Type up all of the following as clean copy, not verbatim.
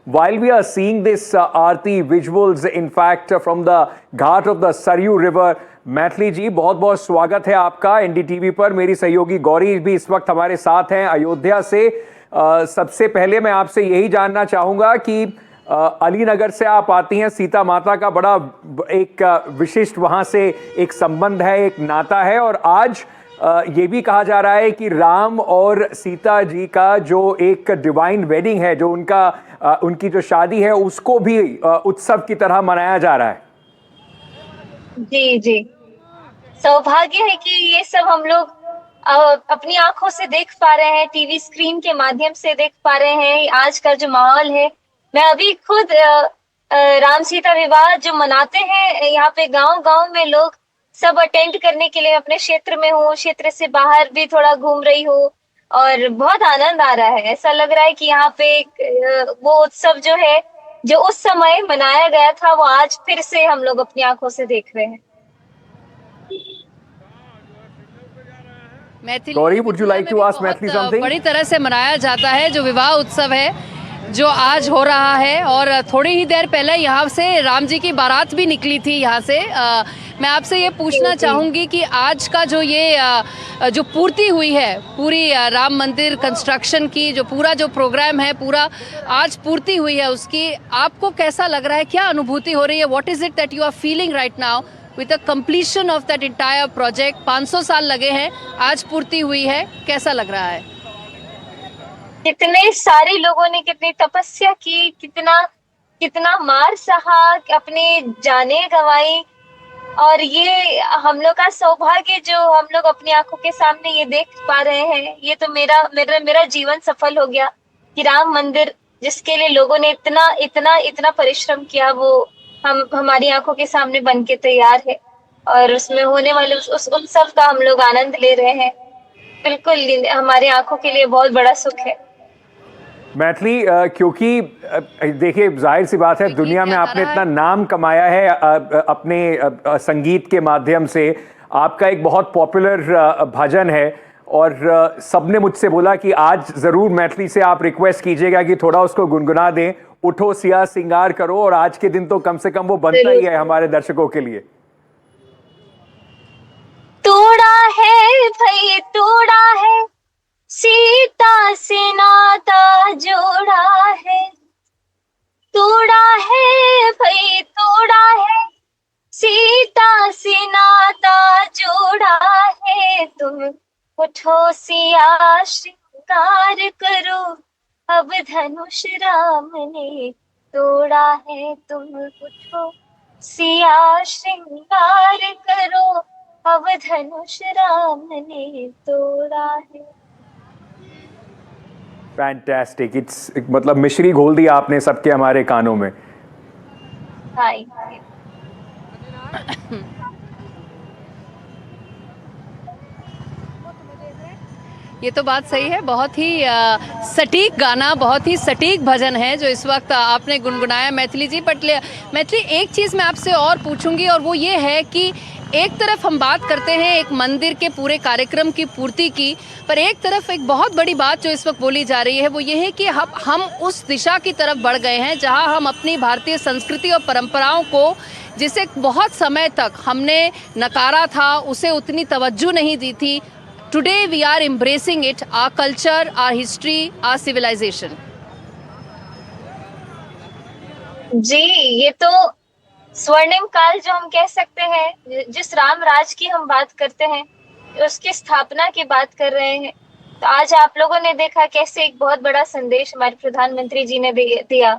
while we are seeing this aarti visuals in fact from the Ghat of the Saryu river, Maithili जी बहुत बहुत स्वागत है आपका एनडीटीवी पर। मेरी सहयोगी गौरी भी इस वक्त हमारे साथ हैं अयोध्या से। सबसे पहले मैं आपसे यही जानना चाहूंगा कि अलीनगर से आप आती हैं, सीता माता का बड़ा एक विशिष्ट वहां से एक संबंध है, एक नाता है, और आज ये भी कहा जा रहा है कि राम और सीता जी का जो एक डिवाइन वेडिंग है, जो उनकी जो शादी है, उसको भी उत्सव की तरह मनाया जा रहा है। जी जी, सौभाग्य है कि ये सब हम लोग अपनी आंखों से देख पा रहे हैं, टीवी स्क्रीन के माध्यम से देख पा रहे हैं। आज का जो माहौल है, मैं अभी खुद राम सीता विवाह जो मनाते हैं यहाँ पे गांव गांव में लोग सब अटेंड करने के लिए अपने क्षेत्र में हूँ, क्षेत्र से बाहर भी थोड़ा घूम रही हूँ और बहुत आनंद आ रहा है। ऐसा लग रहा है कि यहाँ पे वो उत्सव जो है, जो उस समय मनाया गया था, वो आज फिर से हम लोग अपनी आंखों से देख रहे हैं। Gauri, would you like to ask Maithili something? बड़ी तरह से मनाया जाता है जो विवाह उत्सव है, जो आज हो रहा है। और थोड़ी ही देर पहले यहाँ से राम जी की बारात भी निकली थी यहाँ से। मैं आपसे ये पूछना चाहूँगी कि आज का जो ये जो पूर्ति हुई है पूरी राम मंदिर कंस्ट्रक्शन की, जो पूरा जो प्रोग्राम है पूरा आज पूर्ति हुई है, उसकी आपको कैसा लग रहा है, क्या अनुभूति हो रही है? What is it that you are feeling right now with the completion of that entire project? 500 साल लगे हैं, आज पूर्ति हुई है, कैसा लग रहा है? कितने सारे लोगों ने कितनी तपस्या की, कितना मार सहा, अपने जाने गंवाई, और ये हम लोग का सौभाग्य जो हम लोग अपनी आंखों के सामने ये देख पा रहे हैं। ये तो मेरा जीवन सफल हो गया कि राम मंदिर जिसके लिए लोगों ने इतना परिश्रम किया, वो हमारी आंखों के सामने बन के तैयार है, और उसमें होने वाले उस उत्सव का हम लोग आनंद ले रहे हैं। बिल्कुल हमारी आंखों के लिए बहुत बड़ा सुख है। मैथिली, क्योंकि देखिए जाहिर सी बात है, दुनिया में आपने इतना नाम कमाया है अपने संगीत के माध्यम से। आपका एक बहुत पॉपुलर भजन है और सबने मुझसे बोला कि आज ज़रूर मैथिली से आप रिक्वेस्ट कीजिएगा कि थोड़ा उसको गुनगुना दें। उठो सिया सिंगार करो, और आज के दिन तो कम से कम वो बनता ही है हमारे दर्शकों के लिए। तोड़ा है भाई तोड़ा है, सीता से नाता जोड़ा है, तोड़ा है भाई तोड़ा है, सीता से नाता जोड़ा है। तुम उठो सिया श्रृंगार करो, अब धनुष राम ने तोड़ा है। तुम उठो सिया श्रृंगार करो, अब धनुष राम ने तोड़ा है। फैंटास्टिक, इट्स मतलब मिश्री घोल दी आपने सबके हमारे कानों में। हाय, ये तो बात सही है। बहुत ही सटीक गाना, बहुत ही सटीक भजन है जो इस वक्त आपने गुनगुनाया मैथिली जी। मैथिली, एक चीज़ मैं आपसे और पूछूंगी, और वो ये है कि एक तरफ हम बात करते हैं एक मंदिर के पूरे कार्यक्रम की पूर्ति की, पर एक तरफ एक बहुत बड़ी बात जो इस वक्त बोली जा रही है वो ये है कि हम उस दिशा की तरफ बढ़ गए हैं जहां हम अपनी भारतीय संस्कृति और परंपराओं को, जिसे बहुत समय तक हमने नकारा था, उसे उतनी तवज्जो नहीं दी थी। Today we are embracing it, our culture, our history, our civilisation. जी, ये तो स्वर्णिम काल जो हम कह सकते हैं, जिस राम राज की हम बात करते हैं, उसकी स्थापना की बात कर रहे हैं। तो आज आप लोगों ने देखा कैसे एक बहुत बड़ा संदेश हमारे प्रधानमंत्री जी ने दिया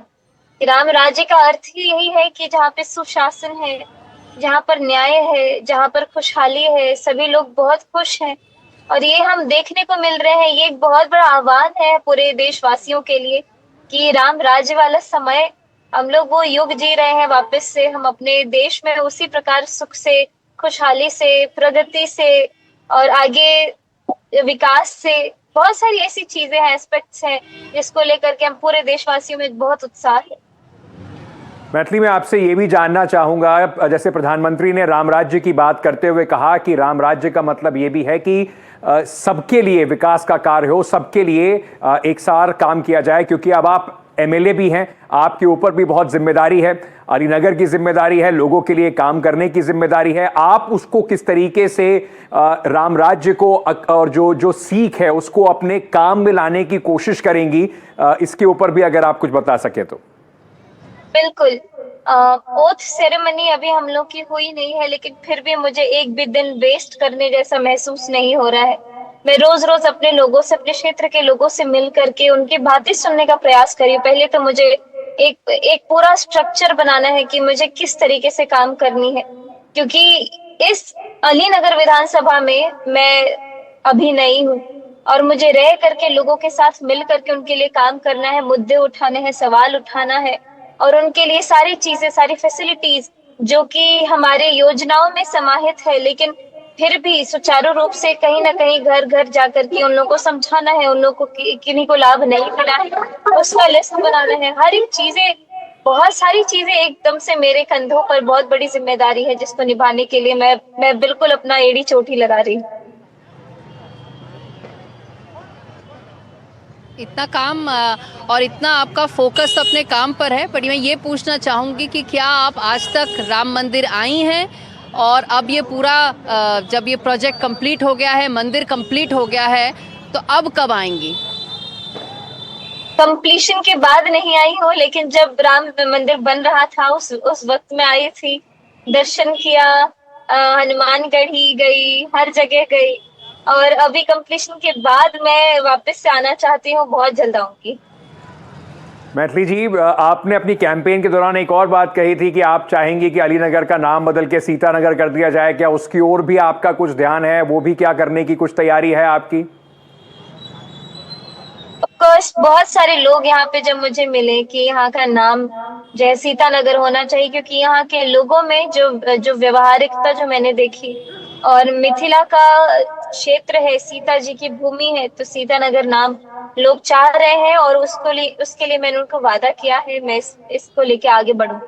कि राम राज्य का अर्थ ही यही है कि जहाँ पे सुशासन है, जहाँ पर न्याय है, जहाँ पर खुशहाली है, सभी लोग बहुत खुश हैं। और ये हम देखने को मिल रहे हैं। ये एक बहुत बड़ा आह्वान है पूरे देशवासियों के लिए कि राम राज्य वाला समय हम लोग वो युग जी रहे हैं वापस से। हम अपने देश में उसी प्रकार सुख से, खुशहाली से, प्रगति से और आगे विकास से बहुत सारी ऐसी चीजें हैं, एस्पेक्ट्स हैं, जिसको लेकर के हम पूरे देशवासियों में बहुत उत्साह है। मैथिली, मैं आपसे ये भी जानना चाहूंगा, जैसे प्रधानमंत्री ने राम राज्य की बात करते हुए कहा कि राम राज्य का मतलब ये भी है कि सबके लिए विकास का कार्य हो, सबके लिए एक साथ काम किया जाए, क्योंकि अब आप एमएलए भी हैं, आपके ऊपर भी बहुत जिम्मेदारी है, अलीनगर की जिम्मेदारी है, लोगों के लिए काम करने की जिम्मेदारी है। आप उसको किस तरीके से राम राज्य को और जो सीख है उसको अपने काम में लाने की कोशिश करेंगी, इसके ऊपर भी अगर आप कुछ बता सके तो। बिल्कुल। ओथ सेरेमनी अभी हम लोग की हुई नहीं है, लेकिन फिर भी मुझे एक भी दिन वेस्ट करने जैसा महसूस नहीं हो रहा है। मैं रोज रोज अपने लोगों से, अपने क्षेत्र के लोगों से मिल करके उनकी बातें सुनने का प्रयास करी। पहले तो मुझे एक पूरा स्ट्रक्चर बनाना है कि मुझे किस तरीके से काम करनी है, क्योंकि इस अलीनगर विधानसभा में मैं अभी नई हूँ और मुझे रह करके लोगों के साथ मिल करके उनके लिए काम करना है, मुद्दे उठाने हैं, सवाल उठाना है और उनके लिए सारी चीजें, सारी फैसिलिटीज जो कि हमारे योजनाओं में समाहित है, लेकिन फिर भी सुचारू रूप से कहीं ना कहीं घर घर जाकर के उन लोगों को समझाना है, उन लोगों को किन्हीं को लाभ नहीं मिला है उसका लिस्ट बनाना है। हर एक चीजें, बहुत सारी चीजें एकदम से मेरे कंधों पर बहुत बड़ी जिम्मेदारी है, जिसको निभाने के लिए मैं बिल्कुल अपना एड़ी चोटी लगा रही हूँ। इतना काम और इतना आपका फोकस अपने काम पर है, पर मैं ये पूछना चाहूँगी कि क्या आप आज तक राम मंदिर आई हैं और अब ये पूरा जब ये प्रोजेक्ट कंप्लीट हो गया है, मंदिर कंप्लीट हो गया है, तो अब कब आएंगी? कंप्लीशन के बाद नहीं आई हूँ, लेकिन जब राम मंदिर बन रहा था उस वक्त में आई थी, दर्शन किया, हनुमानगढ़ी गई, हर जगह गई और अभी कंप्लीशन के बाद मैं वापस से आना चाहती हूँ, बहुत जल्द आऊंगी। मैथिली जी, आपने अपनी कैंपेन के दौरान एक और बात कही थी कि आप चाहेंगी कि अलीनगर का नाम बदल के सीतानगर कर दिया जाए। क्या उसकी ओर भी आपका कुछ ध्यान है? वो भी क्या करने की कुछ तैयारी है आपकी? ऑफकोर्स, बहुत सारे लोग यहाँ पे जब मुझे मिले कि यहाँ का नाम जो है सीतानगर होना चाहिए, क्योंकि यहाँ के लोगों में जो व्यवहारिकता जो मैंने देखी, और मिथिला का क्षेत्र है, सीता जी की भूमि है, तो सीतानगर नाम लोग चाह रहे हैं और उसके लिए मैंने उनको वादा किया है, मैं इसको लेके आगे बढ़ूं।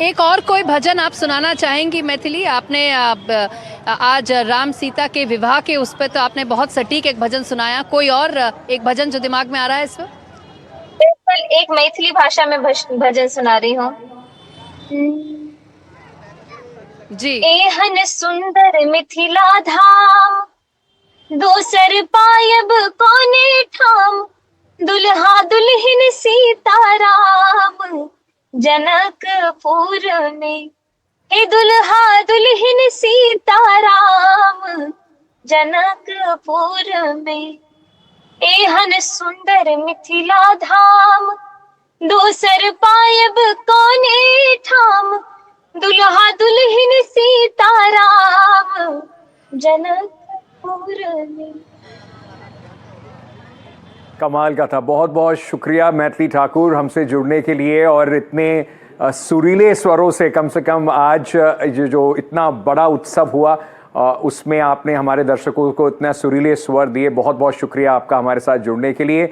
एक और कोई भजन आप सुनाना चाहेंगी मैथिली? आपने आज राम सीता के विवाह के उस पर तो आपने बहुत सटीक एक भजन सुनाया, कोई और एक भजन जो दिमाग में आ रहा है इस वक्त? बिल्कुल, एक मैथिली भाषा में भजन सुना रही हूँ जी। एहन सुंदर मिथिला धाम, दोसर पायब कोने ठाम, दुल्हा दुल्हन सीताराम जनकपुर में। हे दुल्हा दुल्हन सीताराम जनकपुर में। एहन सुंदर मिथिला धाम, दोसर पायब कोने ठाम, दुल्हा दुल्हन सीताराम जनकपुर में। कमाल का था। बहुत बहुत शुक्रिया मैथिली ठाकुर हमसे जुड़ने के लिए और इतने सुरीले स्वरों से कम आज जो इतना बड़ा उत्सव हुआ उसमें आपने हमारे दर्शकों को इतना सुरीले स्वर दिए। बहुत बहुत शुक्रिया आपका हमारे साथ जुड़ने के लिए।